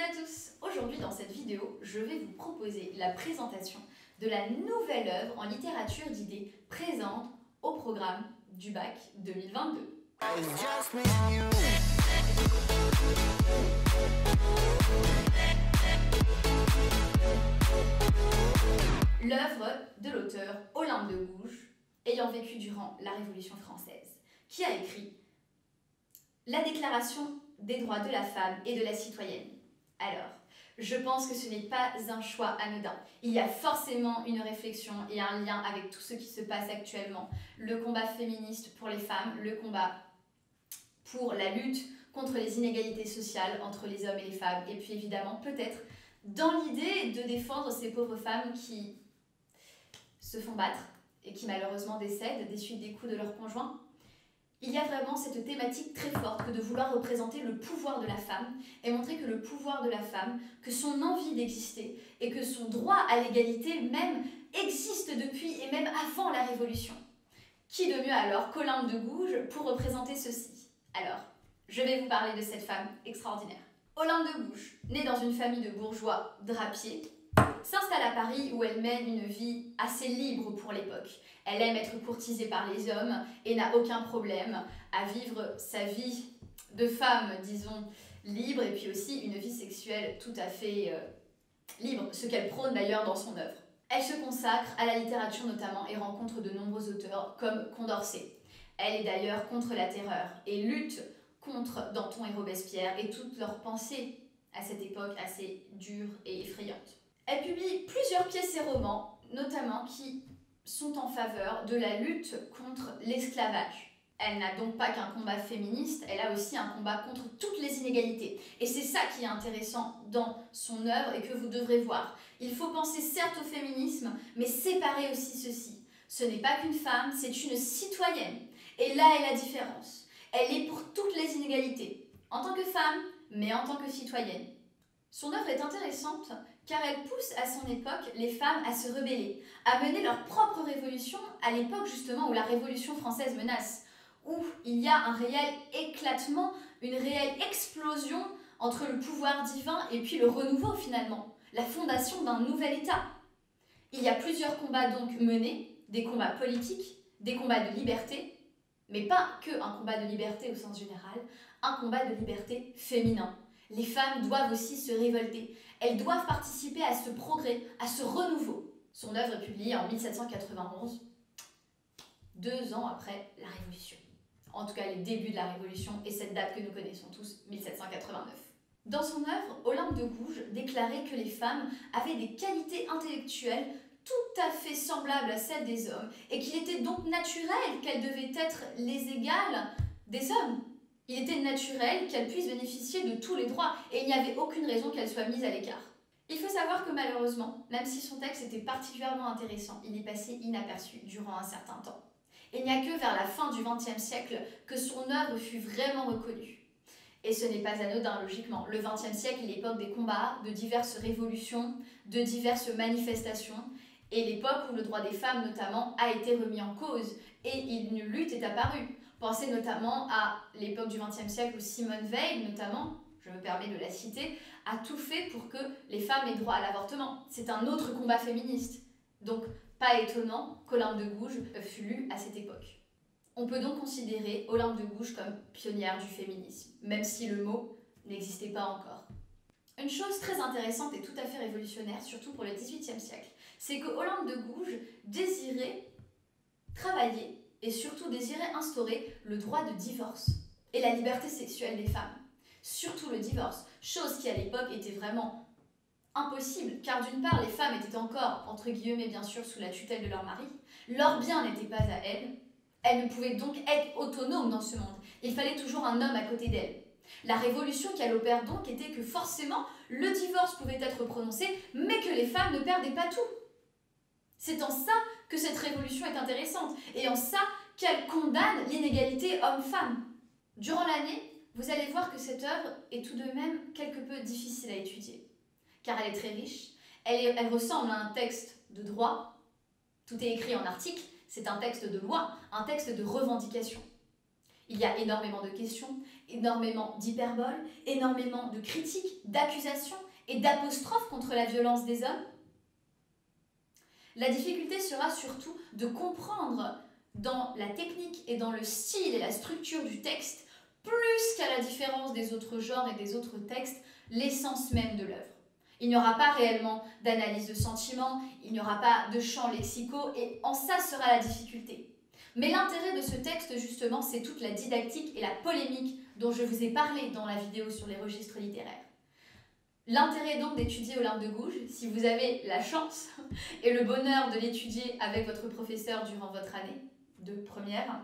à tous. Aujourd'hui dans cette vidéo, je vais vous proposer la présentation de la nouvelle œuvre en littérature d'idées présente au programme du bac 2022. L'œuvre de l'auteur Olympe de Gouges, ayant vécu durant la Révolution française, qui a écrit la Déclaration des droits de la femme et de la citoyenne. Alors, je pense que ce n'est pas un choix anodin. Il y a forcément une réflexion et un lien avec tout ce qui se passe actuellement. Le combat féministe pour les femmes, le combat pour la lutte contre les inégalités sociales entre les hommes et les femmes, et puis évidemment peut-être dans l'idée de défendre ces pauvres femmes qui se font battre et qui malheureusement décèdent des suites des coups de leur conjoint. Il y a vraiment cette thématique très forte que de vouloir représenter le pouvoir de la femme et montrer que le pouvoir de la femme, que son envie d'exister et que son droit à l'égalité même existe depuis et même avant la Révolution. Qui de mieux alors qu'Olympe de Gouges pour représenter ceci? Alors, je vais vous parler de cette femme extraordinaire. Olympe de Gouges, née dans une famille de bourgeois drapiers, s'installe à Paris où elle mène une vie assez libre pour l'époque. Elle aime être courtisée par les hommes et n'a aucun problème à vivre sa vie de femme, disons, libre, et puis aussi une vie sexuelle tout à fait libre, ce qu'elle prône d'ailleurs dans son œuvre. Elle se consacre à la littérature notamment et rencontre de nombreux auteurs comme Condorcet. Elle est d'ailleurs contre la terreur et lutte contre Danton et Robespierre et toutes leurs pensées à cette époque assez dures et effrayantes. Elle publie plusieurs pièces et romans, notamment qui sont en faveur de la lutte contre l'esclavage. Elle n'a donc pas qu'un combat féministe, elle a aussi un combat contre toutes les inégalités. Et c'est ça qui est intéressant dans son œuvre et que vous devrez voir. Il faut penser certes au féminisme, mais séparer aussi ceci. Ce n'est pas qu'une femme, c'est une citoyenne. Et là est la différence. Elle est pour toutes les inégalités, en tant que femme, mais en tant que citoyenne. Son œuvre est intéressante car elle pousse à son époque les femmes à se rebeller, à mener leur propre révolution à l'époque justement où la Révolution française menace, où il y a un réel éclatement, une réelle explosion entre le pouvoir divin et puis le renouveau finalement, la fondation d'un nouvel État. Il y a plusieurs combats donc menés, des combats politiques, des combats de liberté, mais pas qu'un combat de liberté au sens général, un combat de liberté féminin. Les femmes doivent aussi se révolter. Elles doivent participer à ce progrès, à ce renouveau. Son œuvre est publiée en 1791, 2 ans après la Révolution. En tout cas, les débuts de la Révolution et cette date que nous connaissons tous, 1789. Dans son œuvre, Olympe de Gouges déclarait que les femmes avaient des qualités intellectuelles tout à fait semblables à celles des hommes et qu'il était donc naturel qu'elles devaient être les égales des hommes. Il était naturel qu'elle puisse bénéficier de tous les droits et il n'y avait aucune raison qu'elle soit mise à l'écart. Il faut savoir que malheureusement, même si son texte était particulièrement intéressant, il est passé inaperçu durant un certain temps. Il n'y a que vers la fin du XXe siècle que son œuvre fut vraiment reconnue. Et ce n'est pas anodin, logiquement. Le XXe siècle est l'époque des combats, de diverses révolutions, de diverses manifestations, et l'époque où le droit des femmes notamment a été remis en cause et une lutte est apparue. Pensez notamment à l'époque du XXe siècle où Simone Veil, notamment, je me permets de la citer, a tout fait pour que les femmes aient droit à l'avortement. C'est un autre combat féministe. Donc, pas étonnant qu'Olympe de Gouges fût lue à cette époque. On peut donc considérer Olympe de Gouges comme pionnière du féminisme, même si le mot n'existait pas encore. Une chose très intéressante et tout à fait révolutionnaire, surtout pour le XVIIIe siècle, c'est que Olympe de Gouges désirait travailler et surtout désirait instaurer le droit de divorce et la liberté sexuelle des femmes. Surtout le divorce, chose qui à l'époque était vraiment impossible, car d'une part, les femmes étaient encore, entre guillemets bien sûr, sous la tutelle de leur mari, leur bien n'était pas à elles ne pouvaient donc être autonomes dans ce monde, il fallait toujours un homme à côté d'elles. La révolution qu'elle opère donc était que forcément, le divorce pouvait être prononcé, mais que les femmes ne perdaient pas tout. C'est en ça que cette révolution est intéressante, et en ça qu'elle condamne l'inégalité homme-femme. Durant l'année, vous allez voir que cette œuvre est tout de même quelque peu difficile à étudier, car elle est très riche, elle ressemble à un texte de droit, tout est écrit en articles, c'est un texte de loi, un texte de revendication. Il y a énormément de questions, énormément d'hyperboles, énormément de critiques, d'accusations et d'apostrophes contre la violence des hommes. La difficulté sera surtout de comprendre dans la technique et dans le style et la structure du texte, plus qu'à la différence des autres genres et des autres textes, l'essence même de l'œuvre. Il n'y aura pas réellement d'analyse de sentiments, il n'y aura pas de champs lexicaux, et en ça sera la difficulté. Mais l'intérêt de ce texte, justement, c'est toute la didactique et la polémique dont je vous ai parlé dans la vidéo sur les registres littéraires. L'intérêt donc d'étudier Olympe de Gouges, si vous avez la chance et le bonheur de l'étudier avec votre professeur durant votre année de première,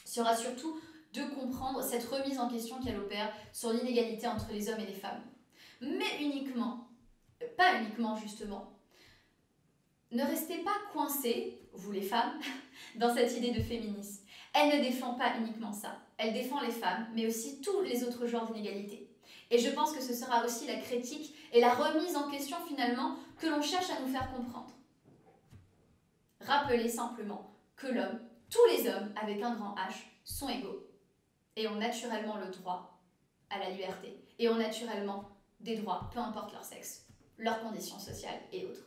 sera surtout de comprendre cette remise en question qu'elle opère sur l'inégalité entre les hommes et les femmes. Mais uniquement, pas uniquement justement, ne restez pas coincés, vous les femmes, dans cette idée de féminisme. Elle ne défend pas uniquement ça, elle défend les femmes, mais aussi tous les autres genres d'inégalité. Et je pense que ce sera aussi la critique et la remise en question finalement que l'on cherche à nous faire comprendre. Rappelez simplement que l'homme, tous les hommes avec un grand H, sont égaux et ont naturellement le droit à la liberté et ont naturellement des droits, peu importe leur sexe, leurs conditions sociales et autres.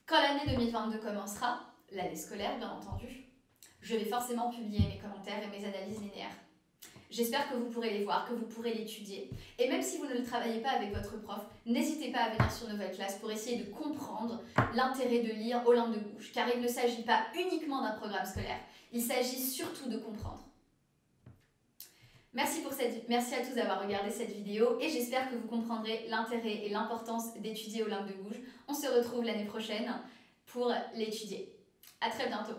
Quand l'année 2022 commencera, l'année scolaire bien entendu, je vais forcément publier mes commentaires et mes analyses linéaires. J'espère que vous pourrez les voir, que vous pourrez l'étudier. Et même si vous ne le travaillez pas avec votre prof, n'hésitez pas à venir sur Nouvelle Classe pour essayer de comprendre l'intérêt de lire Olympe de Gouges, car il ne s'agit pas uniquement d'un programme scolaire, il s'agit surtout de comprendre. Merci à tous d'avoir regardé cette vidéo et j'espère que vous comprendrez l'intérêt et l'importance d'étudier Olympe de Gouges. On se retrouve l'année prochaine pour l'étudier. À très bientôt.